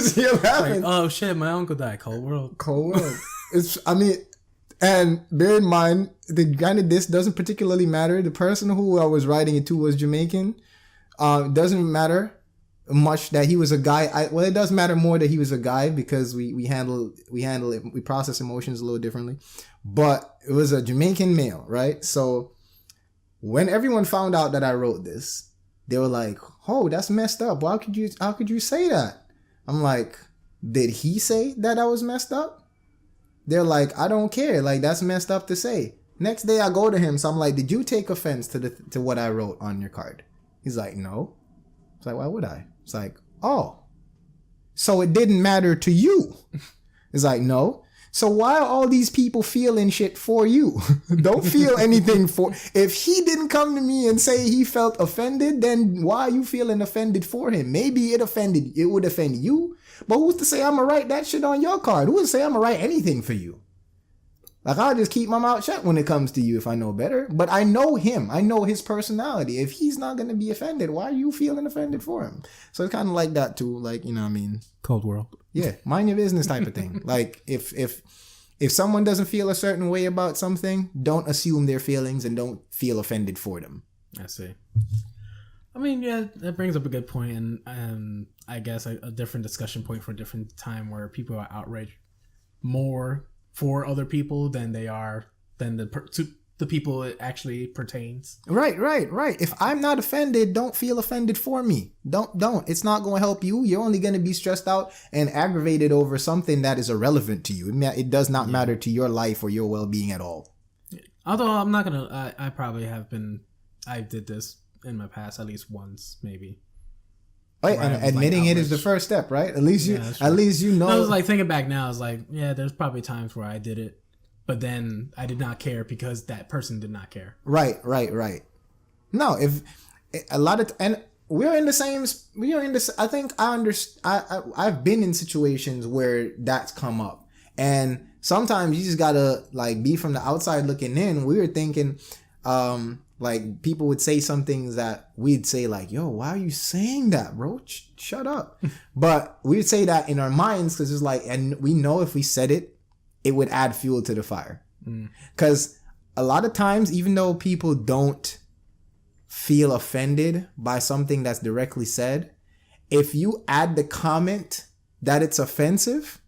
So you're laughing. Like, oh shit, my uncle died. Cold world. Cold world. And bear in mind, the kind of this doesn't particularly matter. The person who I was writing it to was Jamaican. It doesn't matter much that he was a guy. It does matter more that he was a guy because we handle it. We process emotions a little differently. But it was a Jamaican male, right? So when everyone found out that I wrote this, they were like, "Oh, that's messed up. How could you say that?" I'm like, "Did he say that I was messed up?" They're like, "I don't care. Like, that's messed up to say." Next day I go to him. So I'm like, "Did you take offense to what I wrote on your card?" He's like, "No." It's like, "Why would I?" It's like, "Oh, so it didn't matter to you." It's like, "No." So why are all these people feeling shit for you? Don't feel anything for. If he didn't come to me and say he felt offended, then why are you feeling offended for him? Maybe it would offend you, but who's to say I'm gonna write that shit on your card? Who would say I'm gonna write anything for you? Like, I'll just keep my mouth shut when it comes to you if I know better. But I know him. I know his personality. If he's not going to be offended, why are you feeling offended for him? So it's kind of like that too. Like, you know what I mean? Cold world. Yeah. Mind your business type of thing. Like, if someone doesn't feel a certain way about something, don't assume their feelings and don't feel offended for them. I see. I mean, yeah, that brings up a good point. And I guess a different discussion point for a different time where people are outraged more for other people than they are than the people it actually pertains. Right. If I'm not offended, don't feel offended for me. Don't. It's not going to help you. You're only going to be stressed out and aggravated over something that is irrelevant to you. It does not matter to your life or your well-being at all. Although I'm not going to, I probably have been, I did this in my past at least once, maybe. Right, and admitting it is the first step, right? At least you know. I was like thinking back now. I was like, yeah, there's probably times where I did it, but then I did not care because that person did not care. Right. No, if a lot of and we're in the same. I think I've been in situations where that's come up, and sometimes you just gotta like be from the outside looking in. We were thinking, like people would say some things that we'd say like, yo, why are you saying that, bro? Shut up. But we'd say that in our minds because it's like, and we know if we said it, it would add fuel to the fire. Because a lot of times, even though people don't feel offended by something that's directly said, if you add the comment that it's offensive,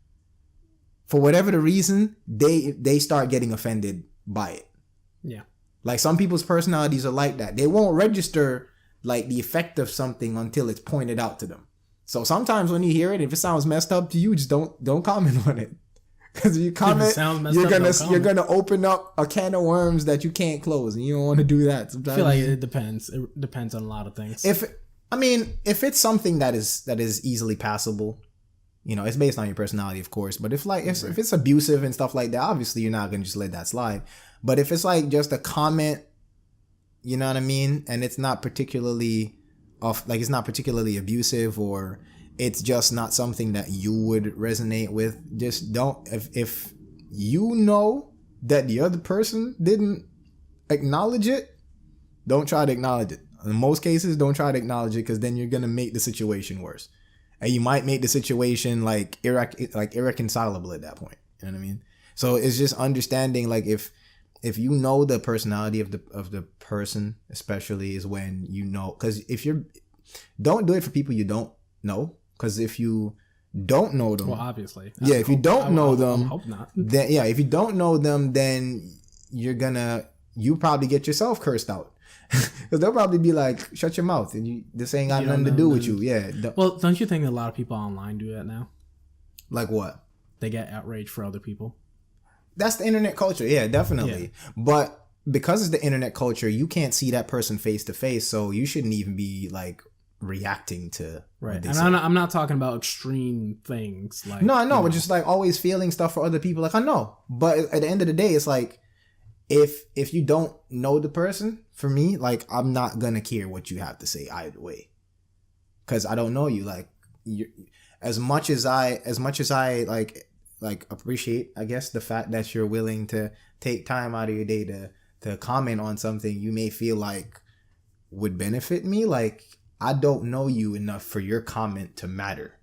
for whatever the reason, they start getting offended by it. Yeah. Like some people's personalities are like that. They won't register like the effect of something until it's pointed out to them. So sometimes when you hear it, if it sounds messed up to you, just don't comment on it. Because if you comment, you're gonna open up a can of worms that you can't close, and you don't want to do that. Sometimes I feel like it depends. It depends on a lot of things. If it's something that is easily passable, you know, it's based on your personality, of course. But if it's abusive and stuff like that, obviously you're not gonna just let that slide. But if it's like just a comment, you know what I mean, and it's not particularly it's not particularly abusive, or it's just not something that you would resonate with, just don't. If you know that the other person didn't acknowledge it, don't try to acknowledge it. In most cases, don't try to acknowledge it, because then you're gonna make the situation worse, and you might make the situation like irreconcilable at that point. You know what I mean? So it's just understanding, like if you know the personality of the person, especially, is when you know, because don't do it for people you don't know, because if you don't know them, well, obviously, if you don't know them, I hope not. Then if you don't know them, then you probably get yourself cursed out, because they'll probably be like, shut your mouth, and this ain't got nothing to do with you. Well, don't you think a lot of people online do that now? Like what? They get outraged for other people. That's the internet culture. Yeah, definitely. Yeah. But because it's the internet culture, you can't see that person face to face, so you shouldn't even be like reacting to right. And I'm not talking about extreme things. Like, no, I know, but just like always feeling stuff for other people. Like, I know, but at the end of the day, it's like if you don't know the person, for me, like, I'm not gonna care what you have to say either way, because I don't know you. Like, as much as I like appreciate, I guess, the fact that you're willing to take time out of your day to comment on something you may feel like would benefit me. Like, I don't know you enough for your comment to matter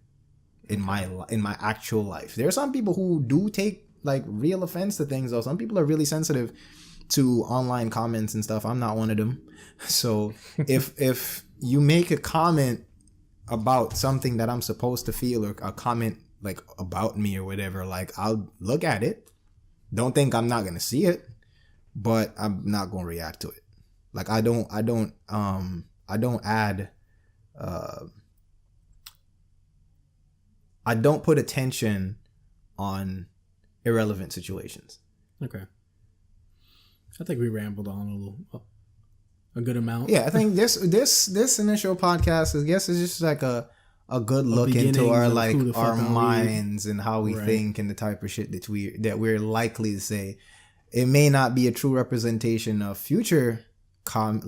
in my actual life. There are some people who do take like real offense to things, though. Some people are really sensitive to online comments and stuff. I'm not one of them. So if you make a comment about something that I'm supposed to feel, or a comment like about me or whatever, like, I'll look at it. Don't think I'm not gonna see it, but I'm not gonna react to it. Like, I don't put attention on irrelevant situations. Okay. I think we rambled on a good amount. Yeah, I think this initial podcast, I guess, is just like a a good look into our like our fuck minds and how we think and the type of shit that we're likely to say. It may not be a true representation of future commentary,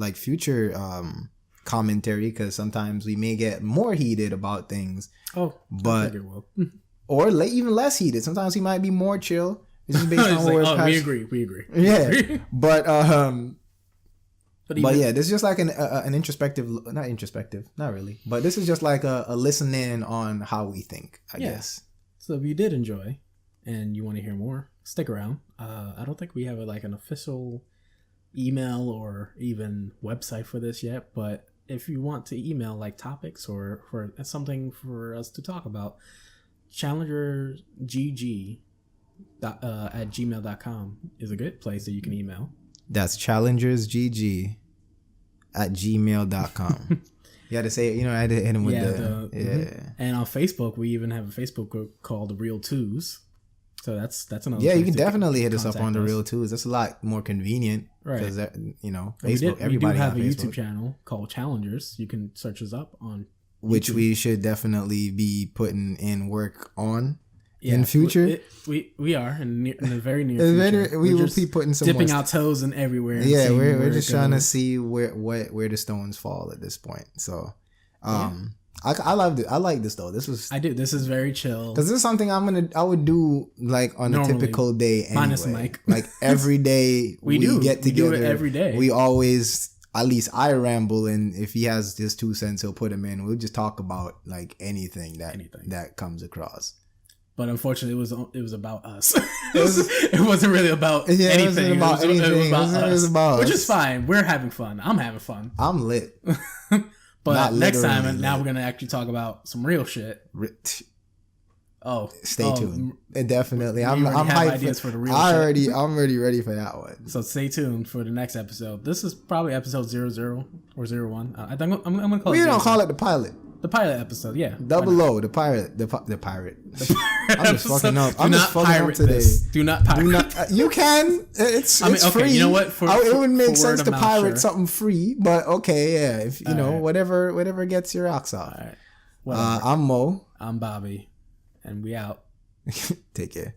because sometimes we may get more heated about things. But or even less heated. Sometimes we might be more chill. It's just based on where we agree. Yeah, but yeah, this is just like an introspective, not really, but this is just like a listen in on how we think, I guess. So if you did enjoy and you want to hear more, stick around. I don't think we have an official email or even website for this yet, but if you want to email like topics or for something for us to talk about, challengergg at gmail.com is a good place that you can email. That's challengersgg at gmail.com. You had to say it, I had to hit him with And on Facebook, we even have a Facebook group called The Real Twos. So that's another. Yeah, you can definitely hit us up on The Real Twos. That's a lot more convenient. Right. Because, Facebook, everybody. We do have a YouTube channel called Challengers. You can search us up on YouTube. Which we should definitely be putting in work on. In future, we are in the very near future. We will be putting some dipping our toes in everywhere. Yeah, we're just trying to see where the stones fall at this point. So, I love it. I like this though. This is very chill because this is something I would do like on normally, a typical day. Anyway. Minus Mike, like every day we get together. We do it every day. We always. At least I ramble, and if he has his 2 cents, he'll put him in. We'll just talk about like anything that comes across. But unfortunately, it was about us. It wasn't really about anything. It was about us, which is fine. We're having fun. I'm having fun. I'm lit. But next time, now we're gonna actually talk about some real shit. Stay tuned. Definitely. I'm hyped ideas for the real shit. I'm already ready for that one. So stay tuned for the next episode. This is probably episode 00 or 01. I think I'm gonna call it. We don't call it the pilot. The pilot episode, yeah. Double O, the pirate. I'm just fucking up. I'm just fucking up today. Do not pirate. You can. It's free. You know what? It would make sense to pirate something free, but okay, yeah. If whatever gets your rocks off. All right. I'm Mo. I'm Bobby, and we out. Take care.